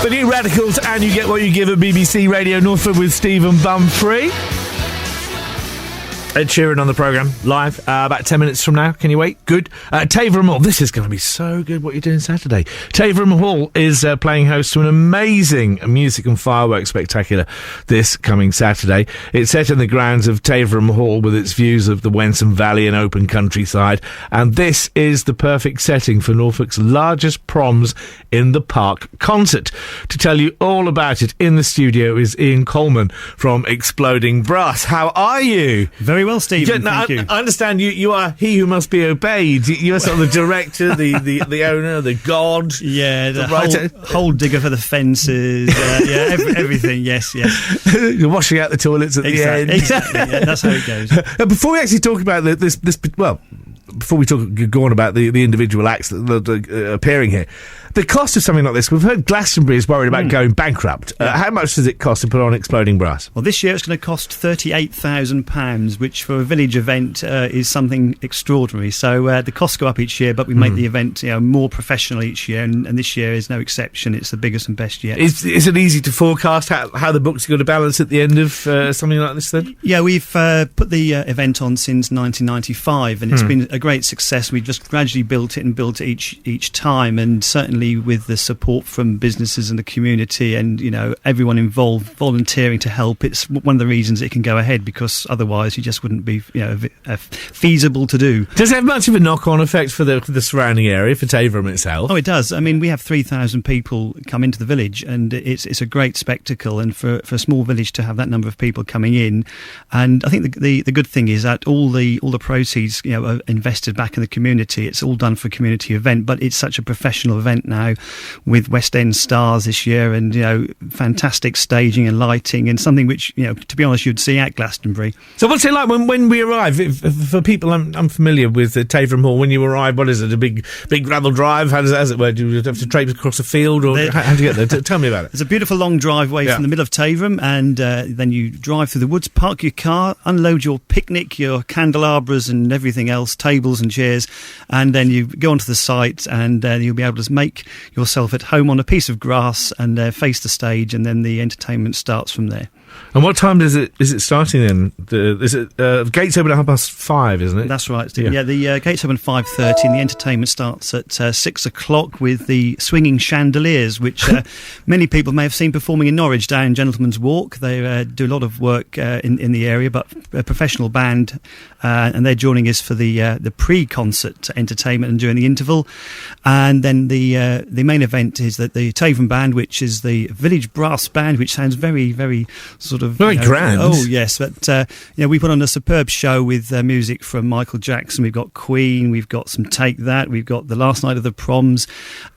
The New Radicals, and you get what you give at BBC Radio Norfolk with Stephen Bumfrey. Ed Sheeran on the programme, live, about 10 minutes from now. Can you wait? Good. Taverham Hall. This is going to be so good, what you're doing Saturday. Taverham Hall is playing host to an amazing music and fireworks spectacular this coming Saturday. It's set in the grounds of Taverham Hall with its views of the Wensum Valley and open countryside. And this is the perfect setting for Norfolk's largest Proms in the Park concert. To tell you all about it, in the studio is Ian Coleman from Exploding Brass. How are you? Very well, Stephen. Thank you. I understand you are he who must be obeyed. You're sort of the director, the owner, the god. Yeah, the hole digger for the fences. Everything. Yes. You're washing out the toilets at the end. Exactly. Yeah, that's how it goes. Before we actually talk about before we go on about the individual acts that are appearing here, the cost of something like this, we've heard Glastonbury is worried about going bankrupt. How much does it cost to put on Exploding Brass? Well, this year it's going to cost £38,000, which for a village event is something extraordinary. So the costs go up each year, but we make the event more professional each year, and this year is no exception. It's the biggest and best yet. Is it easy to forecast how the books are going to balance at the end of something like this then? Yeah, we've put the event on since 1995, and it's been a great success. We've just gradually built it each time, and certainly with the support from businesses and the community and everyone involved volunteering to help, it's one of the reasons it can go ahead, because otherwise it just wouldn't be feasible to do. Does it have much of a knock-on effect for the surrounding area, for Taverham itself? Oh, it does. I mean, we have 3,000 people come into the village, and it's a great spectacle, and for a small village to have that number of people coming in. And I think the good thing is that all the proceeds are invested back in the community. It's all done for a community event, but it's such a professional event now, with West End stars this year, and fantastic staging and lighting, and something which to be honest you'd see at Glastonbury. So what's it like when we arrive? For people unfamiliar with Taverham Hall, when you arrive, what is it? A big gravel drive? How does it work? Do you have to traipse across a field, or how do you get there? Tell me about it. There's a beautiful long driveway from the middle of Taverham, and then you drive through the woods, park your car, unload your picnic, your candelabras and everything else, tables and chairs, and then you go onto the site, and you'll be able to make yourself at home on a piece of grass and face the stage, and then the entertainment starts from there. And what time is it starting then? Is it gates open at 5:30, isn't it? That's right. Yeah, the gates open at 5:30, and the entertainment starts at 6 o'clock with the swinging chandeliers, which many people may have seen performing in Norwich down Gentleman's Walk. They do a lot of work in the area, but a professional band, and they're joining us for the pre-concert entertainment and during the interval. And then the main event is that the Taverham Band, which is the village brass band, which sounds very, very sort of very grand. Oh yes, but we put on a superb show with music from Michael Jackson. We've got Queen, we've got some Take That, we've got the Last Night of the Proms,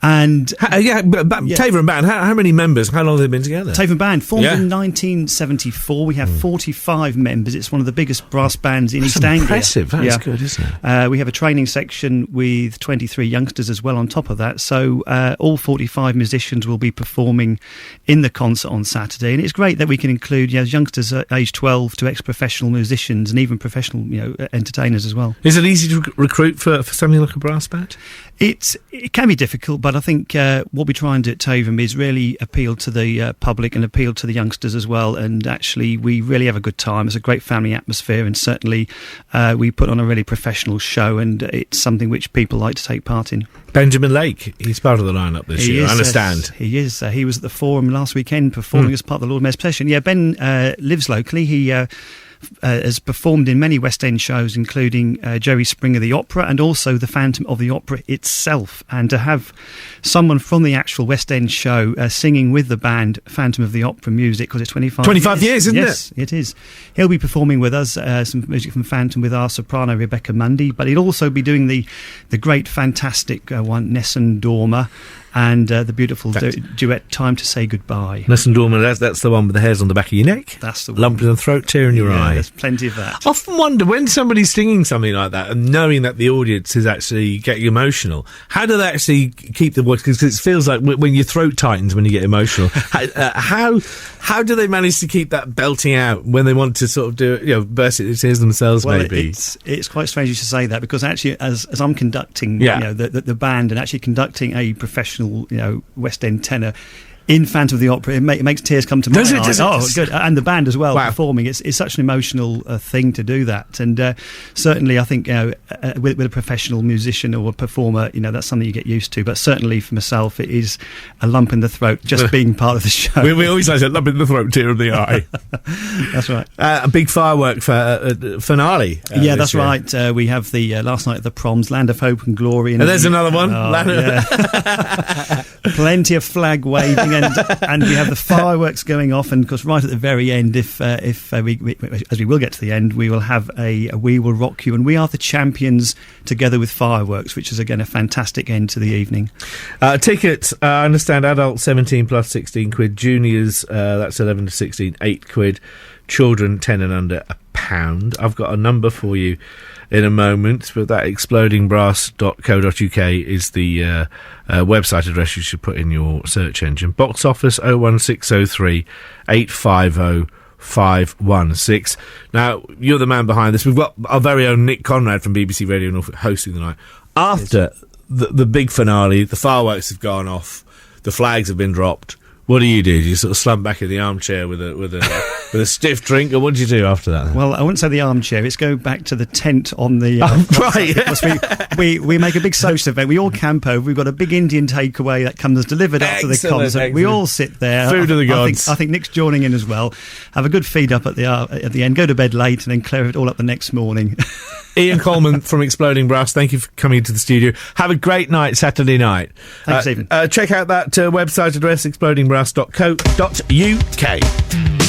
and Taverham Band. How many members? How long have they been together? Taverham Band formed in 1974. We have 45 members. It's one of the biggest brass bands in East Anglia. Impressive. That's good, isn't it? We have a training section with 23 youngsters as well on top of that. So all 45 musicians will be performing in the concert on Saturday, and it's great that we can include youngsters age 12 to ex-professional musicians and even professional entertainers as well. Is it easy to recruit for something like a brass band? It can be difficult, but I think what we try and do at Taverham is really appeal to the public and appeal to the youngsters as well, and actually we really have a good time. It's a great family atmosphere, and certainly we put on a really professional show, and it's something which people like to take part in. Benjamin Lake, he's part of the lineup this year, I understand. He is. He was at the Forum last weekend performing as part of the Lord Mayor's procession. Yeah, Ben lives locally. He has performed in many West End shows, including Jerry Springer the Opera and also the Phantom of the Opera itself. And to have someone from the actual West End show singing with the band Phantom of the Opera music, because it's 25 years, isn't it? Yes, it is. He'll be performing with us some music from Phantom with our soprano Rebecca Mundy, but he'll also be doing the great, fantastic one, Nessun Dorma. and the beautiful duet "Time to Say Goodbye." Listen, Dorman, that's the one with the hairs on the back of your neck. That's the one. Lump in the throat, tear in your eye. There's plenty of that. I often wonder when somebody's singing something like that and knowing that the audience is actually getting emotional, how do they actually keep the voice? Because it feels like when your throat tightens when you get emotional. How do they manage to keep that belting out when they want to sort of do burst it into tears themselves? Well, maybe it's quite strange you should say that, because actually, as I'm conducting, the band and actually conducting a professional, West End tenor in Phantom of the Opera, it makes tears come to my eyes. Oh, good. And the band as well, performing. It's such an emotional thing to do that. And certainly, I think, with a professional musician or a performer, that's something you get used to. But certainly for myself, it is a lump in the throat just being part of the show. We always say a lump in the throat, tear in the eye. That's right. A big firework finale. That's right. We have the last night at the Proms, Land of Hope and Glory. And there's another one. Plenty of flag waving. And we have the fireworks going off, and of course, right at the very end, as we will get to the end, we will have a "We Will Rock You," and we are the champions together with fireworks, which is again a fantastic end to the evening. Tickets, I understand, adults 17 plus £16, juniors that's 11 to 16, £8, children 10 and under £1. I've got a number for you in a moment, but that explodingbrass.co.uk is the website address you should put in your search engine. Box office 01603 850 516. Now, you're the man behind this. We've got our very own Nick Conrad from BBC Radio Norfolk hosting the night. After the big finale, the fireworks have gone off, the flags have been dropped. What do? You sort of slump back in the armchair with a stiff drink, or what do you do after that? Well, I wouldn't say the armchair. It's go back to the tent on the... right. We make a big social event. We all camp over. We've got a big Indian takeaway that comes delivered after the concert. Excellent. We all sit there. Food of the gods. I think Nick's joining in as well. Have a good feed up at the end. Go to bed late and then clear it all up the next morning. Ian Coleman from Exploding Brass, thank you for coming into the studio. Have a great night Saturday night. Thanks, Stephen. Check out that website address, explodingbrass.co.uk.